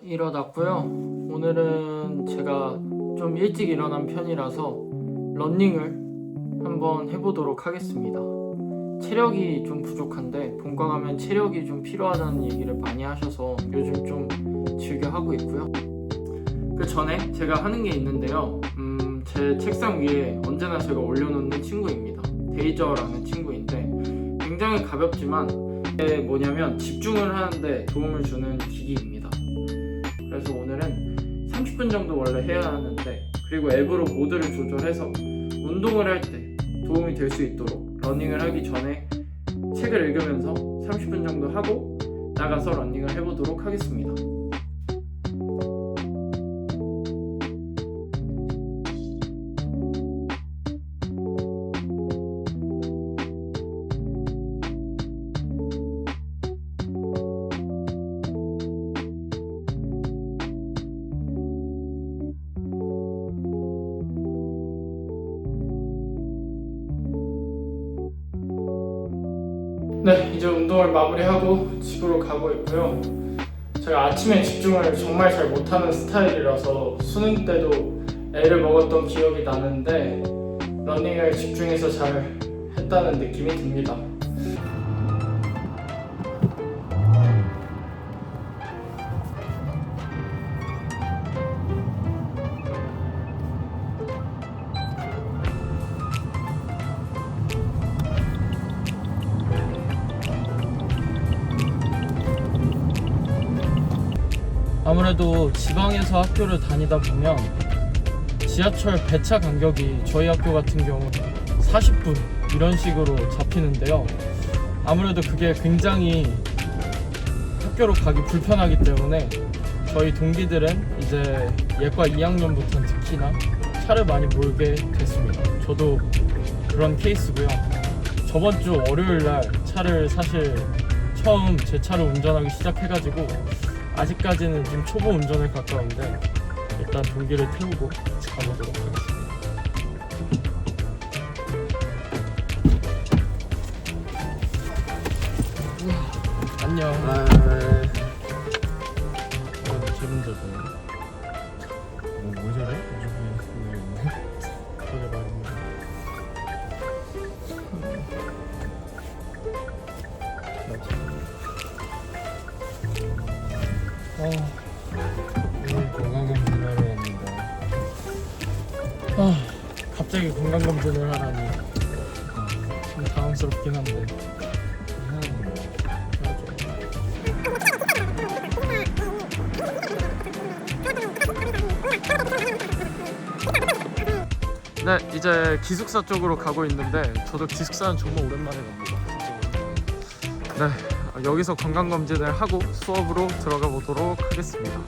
일어났고요. 오늘은 제가 좀 일찍 일어난 편이라서 러닝을 한번 해보도록 하겠습니다. 체력이 좀 부족한데 본과 가면 체력이 좀 필요하다는 얘기를 많이 하셔서 요즘 좀 즐겨 하고 있고요. 그 전에 제가 하는 게 있는데요. 제 책상 위에 언제나 제가 올려놓는 친구입니다. 데이저라는 친구인데 굉장히 가볍지만 이게 뭐냐면 집중을 하는데 도움을 주는 기기입니다. 그래서 오늘은 30분 정도 원래 해야 하는데, 그리고 앱으로 모드를 조절해서 운동을 할 때 도움이 될 수 있도록 러닝을 하기 전에 책을 읽으면서 30분 정도 하고 나가서 러닝을 해보도록 하겠습니다. 네, 이제 운동을 마무리하고 집으로 가고 있고요. 제가 아침에 집중을 정말 잘 못하는 스타일이라서 수능 때도 L을 먹었던 기억이 나는데 러닝을 집중해서 잘 했다는 느낌이 듭니다. 아무래도 지방에서 학교를 다니다 보면 지하철 배차 간격이 저희 학교 같은 경우 40분 이런 식으로 잡히는데요. 아무래도 그게 굉장히 학교로 가기 불편하기 때문에 저희 동기들은 이제 예과 2학년부터는 특히나 차를 많이 몰게 됐습니다. 저도 그런 케이스고요. 저번 주 월요일 날 차를 사실 처음 제 차를 운전하기 시작해가지고 아직까지는 지금 초보 운전에 가까운데 일단 동기를 태우고 같이 가보도록 하겠습니다. 안녕. 제 문제죠. 뭐 저래? 저게 말입니다. 오늘 건강검진을 하러 왔는데 갑자기 건강검진을 하라니 좀 당황스럽긴 한데 네, 이제 기숙사 쪽으로 가고 있는데 저도 기숙사는 정말 오랜만에 갑니다. 네, 여기서 건강검진을 하고 수업으로 들어가 보도록 하겠습니다.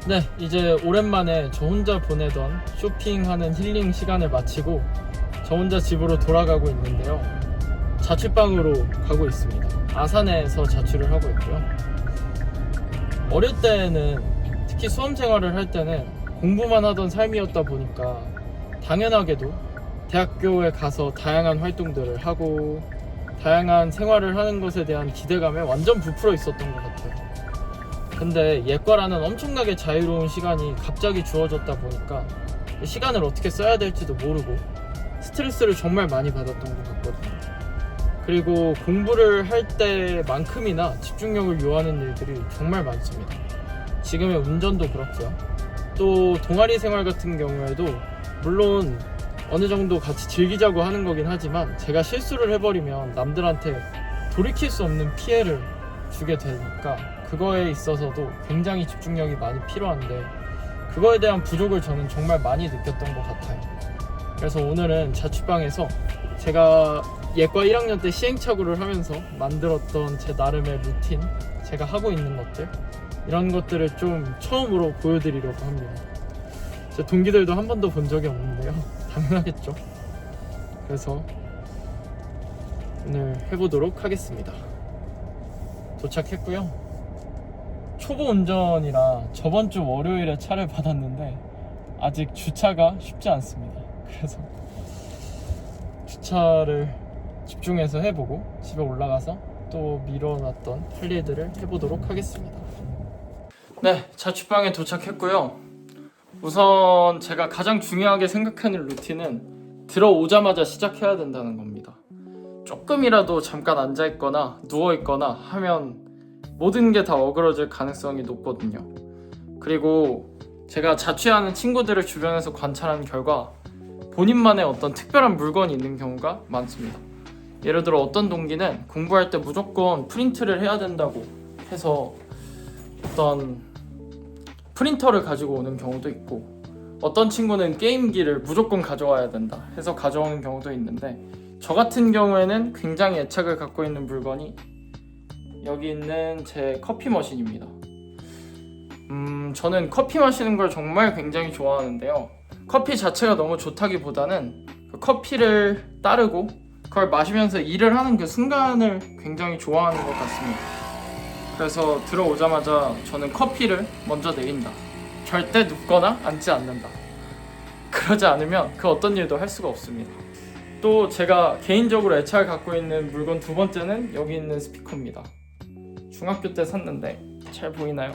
네, 이제 오랜만에 저 혼자 보내던 쇼핑하는 힐링 시간을 마치고 저 혼자 집으로 돌아가고 있는데요. 자취방으로 가고 있습니다. 아산에서 자취를 하고 있고요. 어릴 때는 특히 수험 생활을 할 때는 공부만 하던 삶이었다 보니까 당연하게도 대학교에 가서 다양한 활동들을 하고 다양한 생활을 하는 것에 대한 기대감에 완전 부풀어 있었던 것 같아요. 근데 예과라는 엄청나게 자유로운 시간이 갑자기 주어졌다 보니까 시간을 어떻게 써야 될지도 모르고 스트레스를 정말 많이 받았던 것 같거든요. 그리고 공부를 할 때만큼이나 집중력을 요하는 일들이 정말 많습니다. 지금의 운전도 그렇고요. 또 동아리 생활 같은 경우에도 물론 어느 정도 같이 즐기자고 하는 거긴 하지만 제가 실수를 해버리면 남들한테 돌이킬 수 없는 피해를 주게 되니까 그거에 있어서도 굉장히 집중력이 많이 필요한데 그거에 대한 부족을 저는 정말 많이 느꼈던 것 같아요. 그래서 오늘은 자취방에서 제가 예과 1학년 때 시행착오를 하면서 만들었던 제 나름의 루틴, 제가 하고 있는 것들, 이런 것들을 좀 처음으로 보여드리려고 합니다. 제 동기들도 한 번도 본 적이 없는데요. 당연하겠죠. 그래서 오늘 해보도록 하겠습니다. 도착했고요. 초보 운전이라 저번 주 월요일에 차를 받았는데 아직 주차가 쉽지 않습니다. 그래서 주차를 집중해서 해보고 집에 올라가서 또 미뤄놨던 할 일들을 해보도록 하겠습니다. 네, 자취방에 도착했고요. 우선 제가 가장 중요하게 생각하는 루틴은 들어오자마자 시작해야 된다는 겁니다. 조금이라도 잠깐 앉아있거나 누워있거나 하면 모든 게 다 어그러질 가능성이 높거든요. 그리고 제가 자취하는 친구들을 주변에서 관찰한 결과 본인만의 어떤 특별한 물건이 있는 경우가 많습니다. 예를 들어 어떤 동기는 공부할 때 무조건 프린트를 해야 된다고 해서 어떤 프린터를 가지고 오는 경우도 있고, 어떤 친구는 게임기를 무조건 가져와야 된다 해서 가져오는 경우도 있는데, 저 같은 경우에는 굉장히 애착을 갖고 있는 물건이 여기 있는 제 커피 머신입니다. 저는 커피 마시는 걸 정말 굉장히 좋아하는데요. 커피 자체가 너무 좋다기보다는 그 커피를 따르고 그걸 마시면서 일을 하는 그 순간을 굉장히 좋아하는 것 같습니다. 그래서 들어오자마자 저는 커피를 먼저 내린다. 절대 눕거나 앉지 않는다. 그러지 않으면 그 어떤 일도 할 수가 없습니다. 또 제가 개인적으로 애착을 갖고 있는 물건 두 번째는 여기 있는 스피커입니다. 중학교 때 샀는데 잘 보이나요?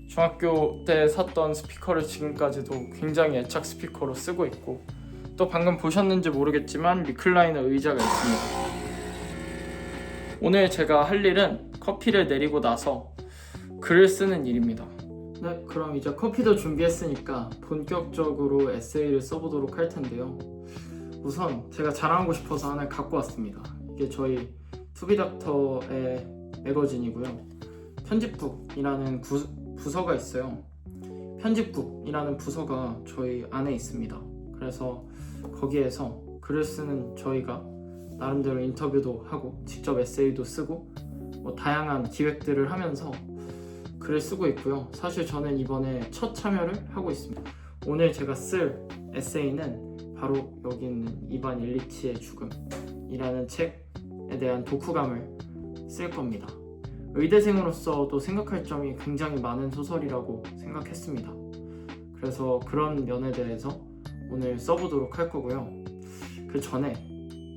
중학교 때 샀던 스피커를 지금까지도 굉장히 애착 스피커로 쓰고 있고, 또 방금 보셨는지 모르겠지만 리클라이너 의자가 있습니다. 오늘 제가 할 일은 커피를 내리고 나서 글을 쓰는 일입니다. 네, 그럼 이제 커피도 준비했으니까 본격적으로 에세이를 써보도록 할 텐데요. 우선 제가 자랑하고 싶어서 하나 갖고 왔습니다. 이게 저희 투비닥터의 매거진이고요. 편집북이라는 부서가 있어요. 편집북이라는 부서가 저희 안에 있습니다. 그래서 거기에서 글을 쓰는 저희가 나름대로 인터뷰도 하고 직접 에세이도 쓰고 다양한 기획들을 하면서 글을 쓰고 있고요. 사실 저는 이번에 첫 참여를 하고 있습니다. 오늘 제가 쓸 에세이는 바로 여기 있는 이반 일리치의 죽음이라는 책에 대한 독후감을 쓸 겁니다. 의대생으로서도 생각할 점이 굉장히 많은 소설이라고 생각했습니다. 그래서 그런 면에 대해서 오늘 써보도록 할 거고요. 그 전에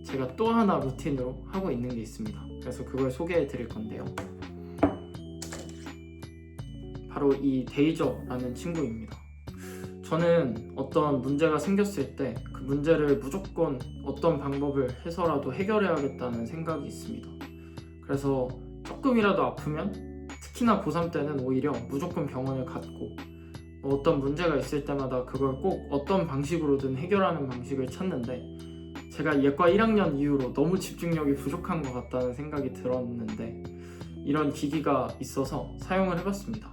제가 또 하나 루틴으로 하고 있는 게 있습니다. 그래서 그걸 소개해 드릴 건데요. 바로 이 데이저라는 친구입니다. 저는 어떤 문제가 생겼을 때 그 문제를 무조건 어떤 방법을 해서라도 해결해야겠다는 생각이 있습니다. 그래서 조금이라도 아프면, 특히나 고3 때는 오히려 무조건 병원을 갔고, 어떤 문제가 있을 때마다 그걸 꼭 어떤 방식으로든 해결하는 방식을 찾는데, 제가 예과 1학년 이후로 너무 집중력이 부족한 것 같다는 생각이 들었는데 이런 기기가 있어서 사용을 해봤습니다.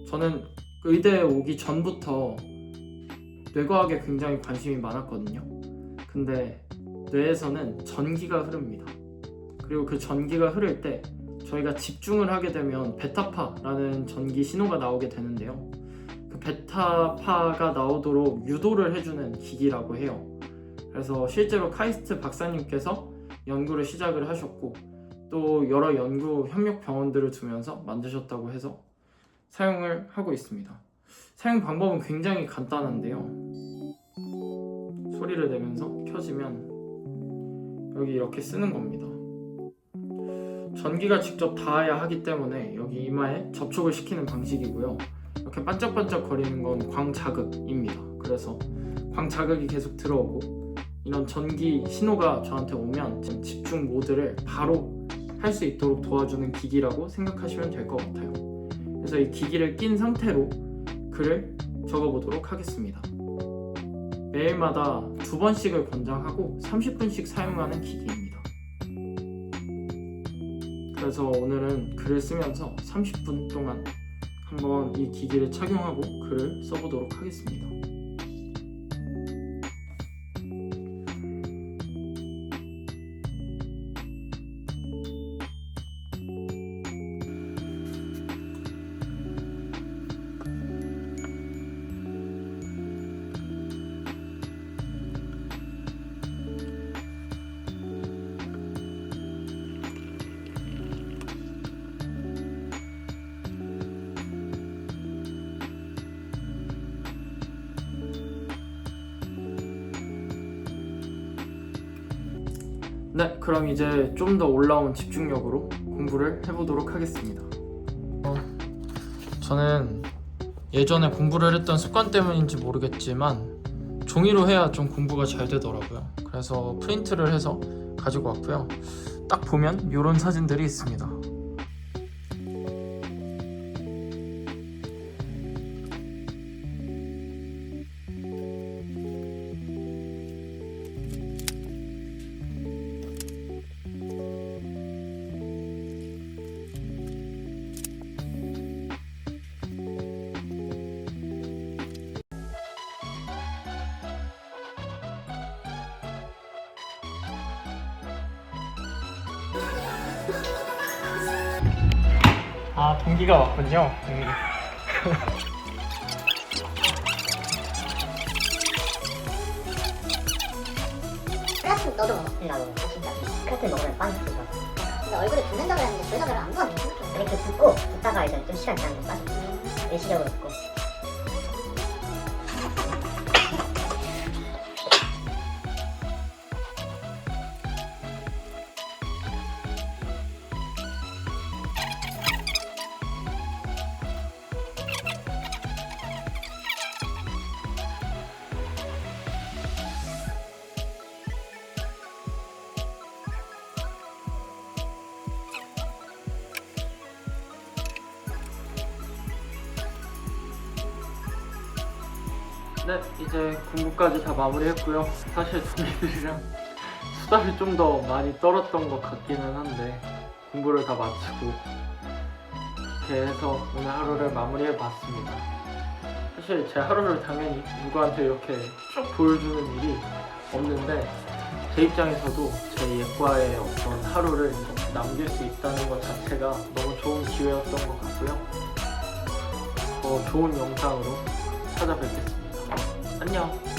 저는 의대에 오기 전부터 뇌과학에 굉장히 관심이 많았거든요. 근데 뇌에서는 전기가 흐릅니다. 그리고 그 전기가 흐를 때 저희가 집중을 하게 되면 베타파라는 전기 신호가 나오게 되는데요. 그 베타파가 나오도록 유도를 해주는 기기라고 해요. 그래서 실제로 카이스트 박사님께서 연구를 시작을 하셨고, 또 여러 연구 협력 병원들을 두면서 만드셨다고 해서 사용을 하고 있습니다. 사용 방법은 굉장히 간단한데요. 소리를 내면서 켜지면 여기 이렇게 쓰는 겁니다. 전기가 직접 닿아야 하기 때문에 여기 이마에 접촉을 시키는 방식이고요. 이렇게 반짝반짝 거리는 건 광자극입니다. 그래서 광자극이 계속 들어오고 이런 전기 신호가 저한테 오면 집중 모드를 바로 할 수 있도록 도와주는 기기라고 생각하시면 될 것 같아요. 그래서 이 기기를 낀 상태로 글을 적어보도록 하겠습니다. 매일마다 2번씩을 권장하고 30분씩 사용하는 기기입니다. 그래서 오늘은 글을 쓰면서 30분 동안 한번 이 기기를 착용하고 글을 써보도록 하겠습니다. 네, 그럼 이제 좀 더 올라온 집중력으로 공부를 해보도록 하겠습니다. 저는 예전에 공부를 했던 습관 때문인지 모르겠지만 종이로 해야 좀 공부가 잘 되더라고요. 그래서 프린트를 해서 가지고 왔고요. 딱 보면 이런 사진들이 있습니다. 아, 동기가 왔군요. 크레아틴 너도 먹어? 나도 진짜 크레아틴 먹으면 빵이 터져. 근데 얼굴에 붓는다고 했는데 저희가 별로 안 부었는데 이렇게 붓고 붓다가 이제 좀 시간 지나면 빠져. 일시적으로 붓고. 네, 이제 공부까지 다 마무리했고요. 사실 동기들이랑 수다를 좀 더 많이 떨었던 것 같기는 한데 공부를 다 마치고 이렇게 해서 오늘 하루를 마무리해봤습니다. 사실 제 하루를 당연히 누구한테 이렇게 쭉 보여주는 일이 없는데 제 입장에서도 제 예과의 어떤 하루를 이렇게 남길 수 있다는 것 자체가 너무 좋은 기회였던 것 같고요. 더 좋은 영상으로 찾아뵙겠습니다. 안녕.